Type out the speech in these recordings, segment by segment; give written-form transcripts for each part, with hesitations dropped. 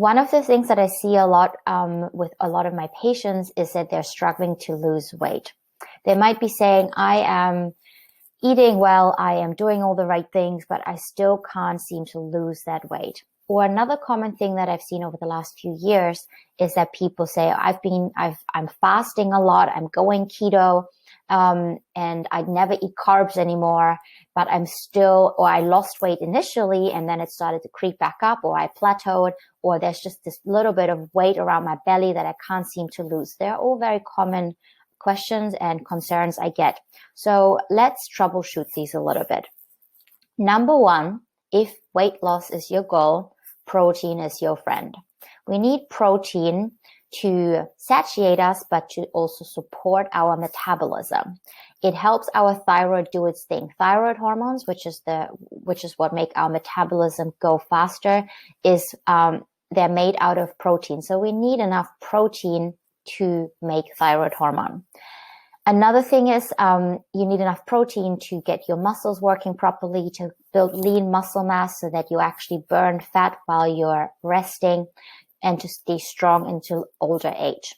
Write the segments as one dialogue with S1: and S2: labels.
S1: One of the things that I see a lot with a lot of my patients is that they're struggling to lose weight. They might be saying, I am eating well, I am doing all the right things, but I still can't seem to lose that weight. Or another common thing that I've seen over the last few years is that people say, I'm fasting a lot, I'm going keto, and I never eat carbs anymore, but I lost weight initially, and then it started to creep back up, or I plateaued, or there's just this little bit of weight around my belly that I can't seem to lose. They're all very common questions and concerns I get. So let's troubleshoot these a little bit. Number one, if weight loss is your goal, protein is your friend. We need protein to satiate us, but to also support our metabolism. It helps our thyroid do its thing. Thyroid hormones, which is what make our metabolism go faster, they're made out of protein. So we need enough protein to make thyroid hormone. Another thing is you need enough protein to get your muscles working properly, to build lean muscle mass so that you actually burn fat while you're resting and to stay strong into older age.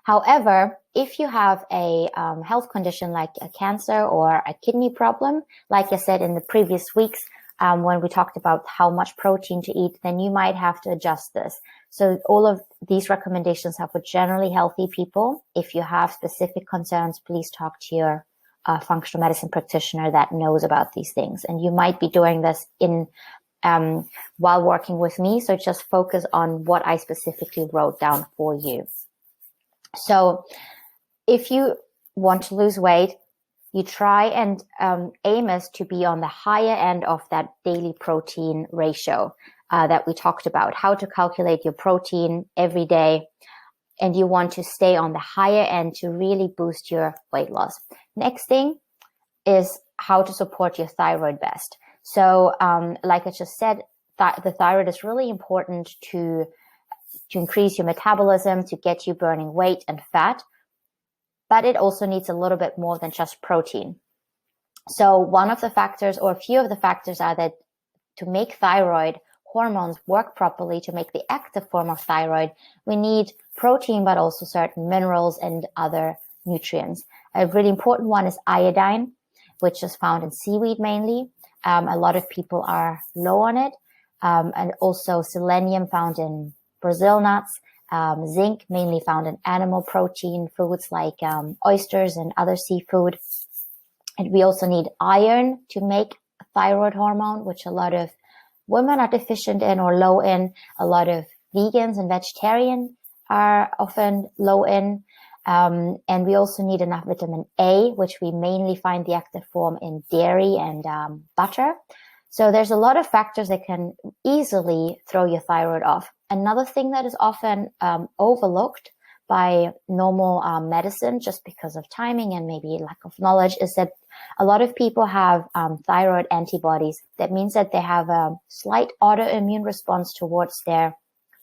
S1: However, if you have a health condition like a cancer or a kidney problem, like I said in the previous weeks, when we talked about how much protein to eat, then you might have to adjust this. So all of these recommendations are for generally healthy people. If you have specific concerns, please talk to your functional medicine practitioner that knows about these things. And you might be doing this while working with me. So just focus on what I specifically wrote down for you. So if you want to lose weight, you try and aim is to be on the higher end of that daily protein ratio that we talked about, how to calculate your protein every day. And you want to stay on the higher end to really boost your weight loss. Next thing is how to support your thyroid best. So like I just said, the thyroid is really important to increase your metabolism, to get you burning weight and fat. But it also needs a little bit more than just protein. So one of the factors, or a few of the factors, are that to make thyroid hormones work properly, to make the active form of thyroid, we need protein, but also certain minerals and other nutrients. A really important one is iodine, which is found in seaweed mainly. A lot of people are low on it. And also selenium found in Brazil nuts. Zinc mainly found in animal protein foods like oysters and other seafood. And we also need iron to make thyroid hormone, which a lot of women are deficient in or low in. A lot of vegans and vegetarians are often low in. And we also need enough vitamin A, which we mainly find the active form in dairy and butter. So there's a lot of factors that can easily throw your thyroid off. Another thing that is often overlooked by normal medicine, just because of timing and maybe lack of knowledge, is that a lot of people have thyroid antibodies. That means that they have a slight autoimmune response towards their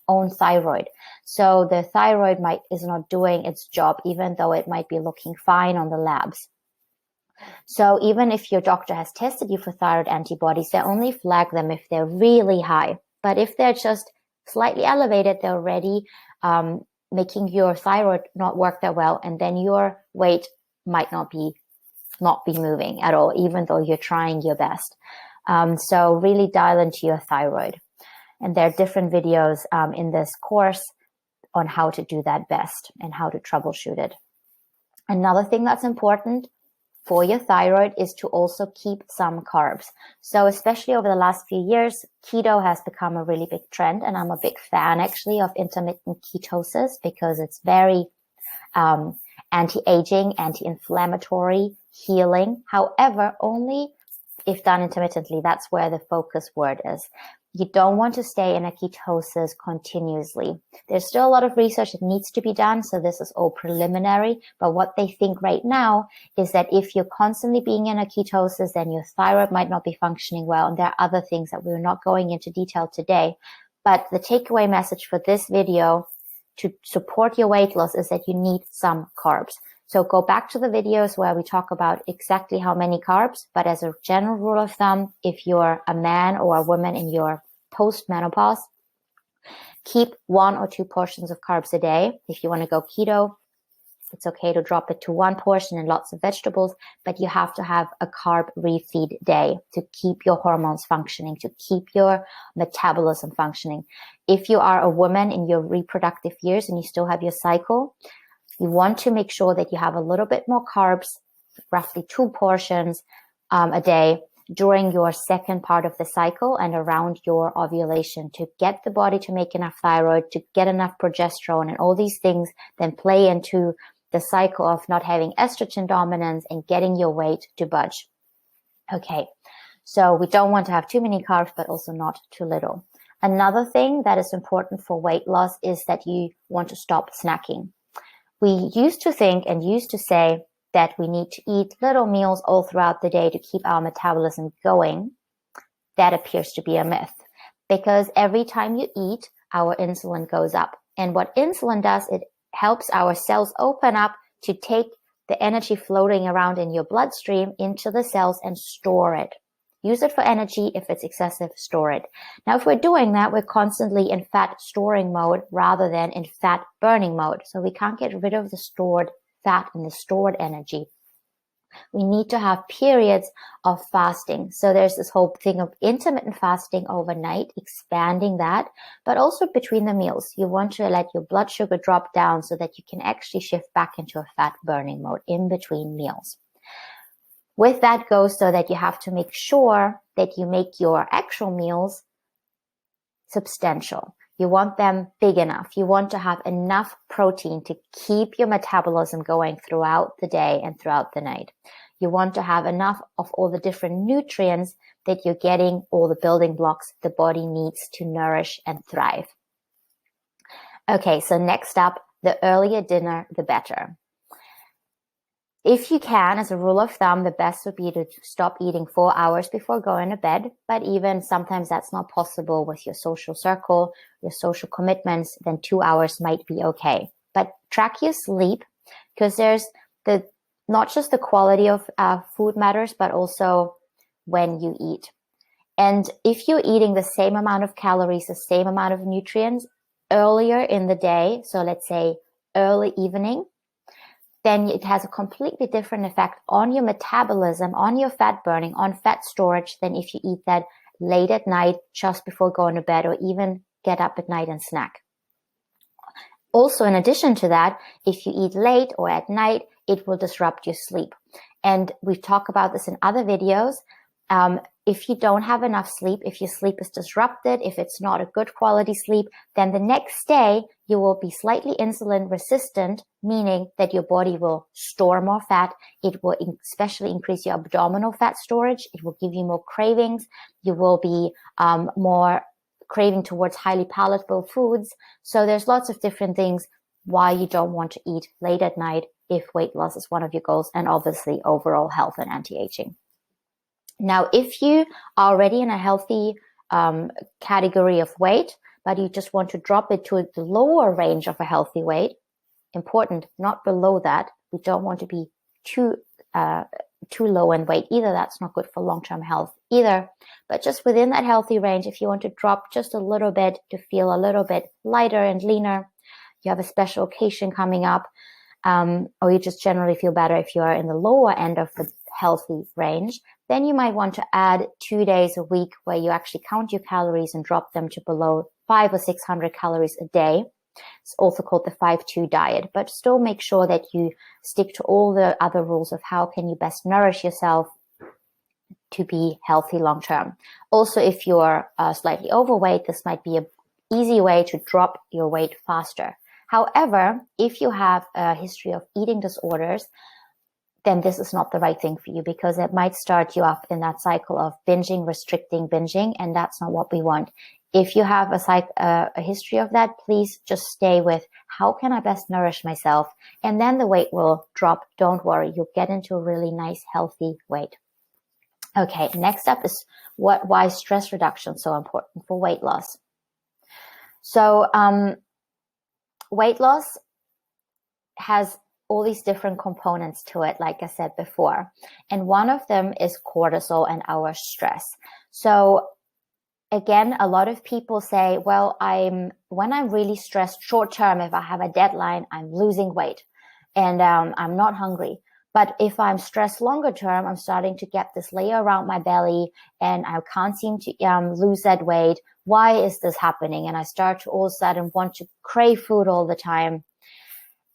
S1: own thyroid. So the thyroid is not doing its job, even though it might be looking fine on the labs. So even if your doctor has tested you for thyroid antibodies, they only flag them if they're really high. But if they're just slightly elevated, they're already making your thyroid not work that well, and then your weight might not be moving at all, even though you're trying your best. So really dial into your thyroid. And there are different videos in this course on how to do that best and how to troubleshoot it. Another thing that's important for your thyroid is to also keep some carbs. So especially over the last few years, keto has become a really big trend, and I'm a big fan actually of intermittent ketosis because it's very anti-aging, anti-inflammatory, healing. However, only if done intermittently. That's where the focus word is. You don't want to stay in a ketosis continuously. There's still a lot of research that needs to be done, so this is all preliminary. But what they think right now is that if you're constantly being in a ketosis, then your thyroid might not be functioning well. And there are other things that we're not going into detail today. But the takeaway message for this video to support your weight loss is that you need some carbs. So go back to the videos where we talk about exactly how many carbs, but as a general rule of thumb, if you're a man or a woman in your post-menopause, Keep 1 or 2 portions of carbs a day. If you want to go keto, it's okay to drop it to 1 portion and lots of vegetables, but you have to have a carb refeed day to keep your hormones functioning, to keep your metabolism functioning. If you are a woman in your reproductive years and you still have your cycle, you want to make sure that you have a little bit more carbs, roughly 2 portions a day during your second part of the cycle and around your ovulation, to get the body to make enough thyroid, to get enough progesterone, and all these things then play into the cycle of not having estrogen dominance and getting your weight to budge. Okay, so we don't want to have too many carbs, but also not too little. Another thing that is important for weight loss is that you want to stop snacking. We used to think and used to say that we need to eat little meals all throughout the day to keep our metabolism going. That appears to be a myth, because every time you eat, our insulin goes up. And what insulin does, it helps our cells open up to take the energy floating around in your bloodstream into the cells and store it. Use it for energy. If it's excessive, store it. Now, if we're doing that, we're constantly in fat storing mode rather than in fat burning mode. So we can't get rid of the stored fat and the stored energy. We need to have periods of fasting. So there's this whole thing of intermittent fasting overnight, expanding that, but also between the meals. You want to let your blood sugar drop down so that you can actually shift back into a fat burning mode in between meals. With that goes so that you have to make sure that you make your actual meals substantial. You want them big enough. You want to have enough protein to keep your metabolism going throughout the day and throughout the night. You want to have enough of all the different nutrients that you're getting, all the building blocks the body needs to nourish and thrive. Okay, so next up, the earlier dinner, the better. If you can, as a rule of thumb, the best would be to stop eating 4 hours before going to bed. But even sometimes that's not possible with your social circle, your social commitments, then 2 hours might be okay. But track your sleep, because there's not just the quality of food matters, but also when you eat. And if you're eating the same amount of calories, the same amount of nutrients earlier in the day, so let's say early evening, then it has a completely different effect on your metabolism, on your fat burning, on fat storage than if you eat that late at night just before going to bed, or even get up at night and snack. Also, in addition to that, if you eat late or at night, it will disrupt your sleep. And we've talked about this in other videos. If you don't have enough sleep, if your sleep is disrupted, if it's not a good quality sleep, then the next day you will be slightly insulin resistant, meaning that your body will store more fat. It will especially increase your abdominal fat storage. It will give you more cravings. You will be more craving towards highly palatable foods. So there's lots of different things why you don't want to eat late at night if weight loss is one of your goals, and obviously overall health and anti-aging. Now, if you are already in a healthy category of weight, but you just want to drop it to the lower range of a healthy weight, important, not below that. We don't want to be too low in weight either. That's not good for long-term health either. But just within that healthy range, if you want to drop just a little bit to feel a little bit lighter and leaner, you have a special occasion coming up, or you just generally feel better if you are in the lower end of the healthy range, then you might want to add 2 days a week where you actually count your calories and drop them to below 500 or 600 calories a day. It's also called the 5-2 diet, but still make sure that you stick to all the other rules of how can you best nourish yourself to be healthy long-term. Also, if you're slightly overweight, this might be an easy way to drop your weight faster. However, if you have a history of eating disorders, then this is not the right thing for you, because it might start you up in that cycle of binging, restricting, binging, and that's not what we want. If you have a history of that, please just stay with how can I best nourish myself, and then the weight will drop. Don't worry, you'll get into a really nice, healthy weight. Okay, next up is why stress reduction is so important for weight loss. So weight loss has all these different components to it, like I said before. And one of them is cortisol and our stress. So again, a lot of people say, well, when I'm really stressed short term, if I have a deadline, I'm losing weight and I'm not hungry. But if I'm stressed longer term, I'm starting to get this layer around my belly and I can't seem to lose that weight. Why is this happening? And I start to all of a sudden want to crave food all the time.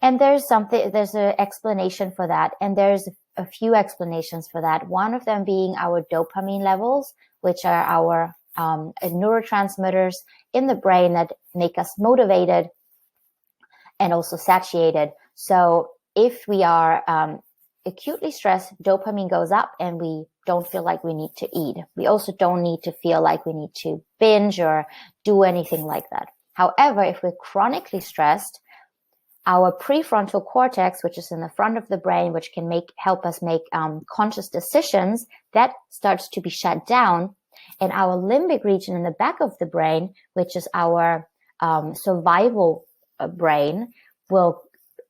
S1: And there's an explanation for that. And there's a few explanations for that. One of them being our dopamine levels, which are our neurotransmitters in the brain that make us motivated and also satiated. So if we are acutely stressed, dopamine goes up and we don't feel like we need to eat. We also don't need to feel like we need to binge or do anything like that. However, if we're chronically stressed, our prefrontal cortex, which is in the front of the brain, which can help us make conscious decisions, that starts to be shut down. And our limbic region in the back of the brain, which is our survival brain, will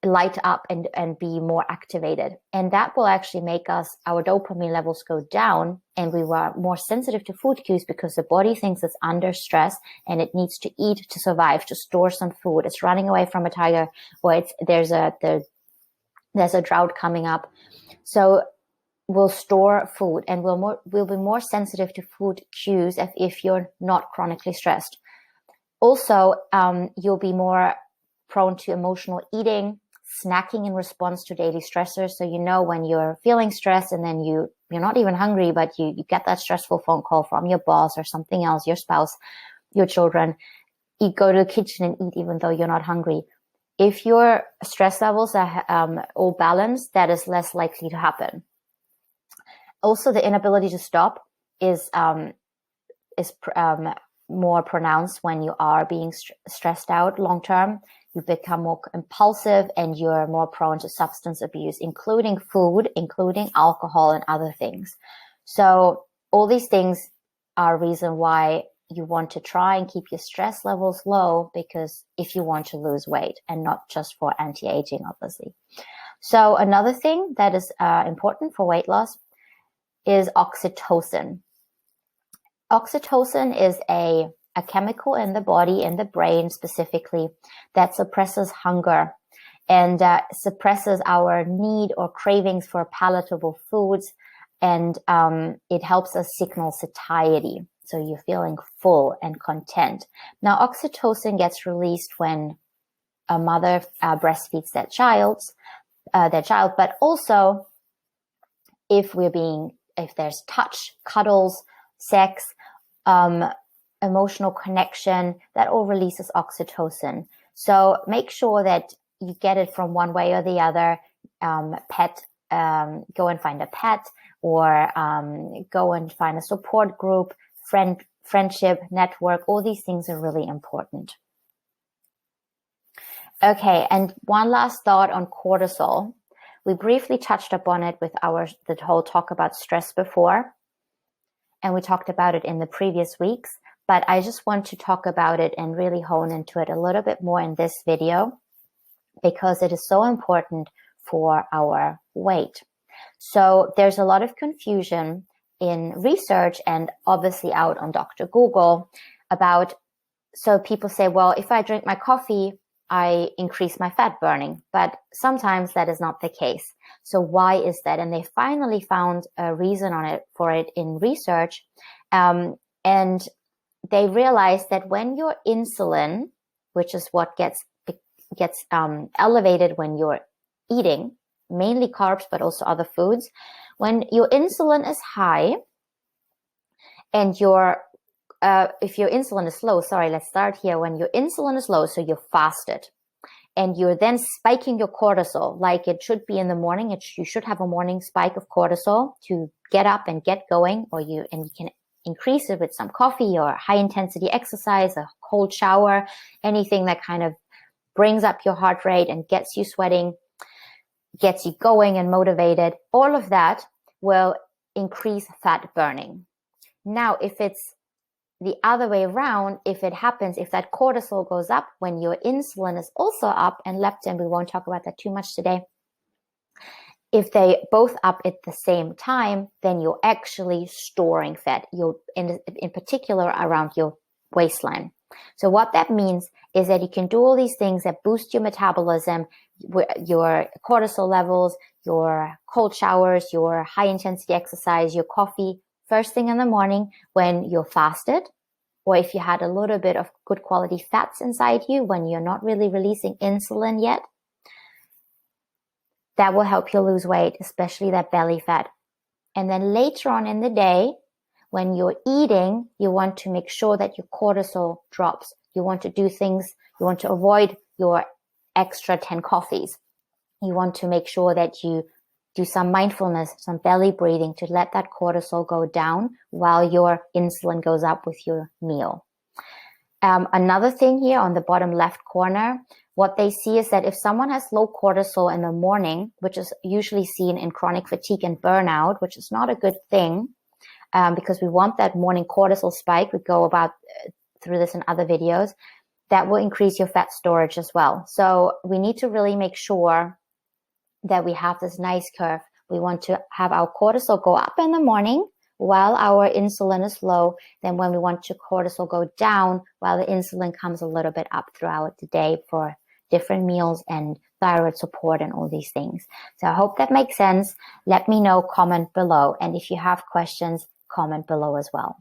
S1: light up and be more activated. And that will actually make our dopamine levels go down, and we were more sensitive to food cues because the body thinks it's under stress and it needs to eat to survive, to store some food. It's running away from a tiger, or there's a drought coming up. So we'll store food, and we'll be more sensitive to food cues if you're not chronically stressed. Also, you'll be more prone to emotional eating, snacking in response to daily stressors. So when you're feeling stressed and then you're not even hungry, but you get that stressful phone call from your boss or something else, your spouse, your children, you go to the kitchen and eat even though you're not hungry. If your stress levels are all balanced, that is less likely to happen. Also, the inability to stop is more pronounced when you are being stressed out long term. You become more impulsive and you're more prone to substance abuse, including food, including alcohol and other things. So all these things are a reason why you want to try and keep your stress levels low, because if you want to lose weight and not just for anti-aging, obviously. So another thing that is important for weight loss is oxytocin. Oxytocin is a chemical in the body, in the brain specifically, that suppresses hunger and suppresses our need or cravings for palatable foods. And it helps us signal satiety. So you're feeling full and content. Now, oxytocin gets released when a mother breastfeeds their child, but also if there's touch, cuddles, sex, emotional connection, that all releases oxytocin. So make sure that you get it from one way or the other. Go and find a pet, or go and find a support group, friendship, network. All these things are really important. Okay, and one last thought on cortisol. We briefly touched upon it with the whole talk about stress before, and we talked about it in the previous weeks, but I just want to talk about it and really hone into it a little bit more in this video, because it is so important for our weight. So there's a lot of confusion in research and obviously out on Dr. Google so people say, well, if I drink my coffee, I increase my fat burning, but sometimes that is not the case. So why is that? And they finally found a reason for it in research. And they realized that when your insulin, which is what gets elevated when you're eating, mainly carbs, but also other foods, when your insulin is high and if your insulin is low, let's start here. When your insulin is low, so you're fasted, and you're then spiking your cortisol like it should be in the morning. You should have a morning spike of cortisol to get up and get going, and you can increase it with some coffee or high intensity exercise, a cold shower, anything that kind of brings up your heart rate and gets you sweating, gets you going and motivated. All of that will increase fat burning. Now, if it's the other way around, if that cortisol goes up when your insulin is also up, and leptin, we won't talk about that too much today. If they both up at the same time, then you're actually storing fat. You're in particular around your waistline. So what that means is that you can do all these things that boost your metabolism, your cortisol levels, your cold showers, your high intensity exercise, your coffee first thing in the morning when you're fasted, or if you had a little bit of good quality fats inside you when you're not really releasing insulin yet. That will help you lose weight, especially that belly fat. And then later on in the day, when you're eating, you want to make sure that your cortisol drops. You want to do things, you want to avoid your extra 10 coffees. You want to make sure that you do some mindfulness, some belly breathing to let that cortisol go down while your insulin goes up with your meal. Another thing here on the bottom left corner, what they see is that if someone has low cortisol in the morning, which is usually seen in chronic fatigue and burnout, which is not a good thing, because we want that morning cortisol spike. We go about through this in other videos. That will increase your fat storage as well. So we need to really make sure that we have this nice curve. We want to have our cortisol go up in the morning while our insulin is low. Then when we want to cortisol go down while the insulin comes a little bit up throughout the day for different meals and thyroid support and all these things. So I hope that makes sense. Let me know, comment below. And if you have questions, comment below as well.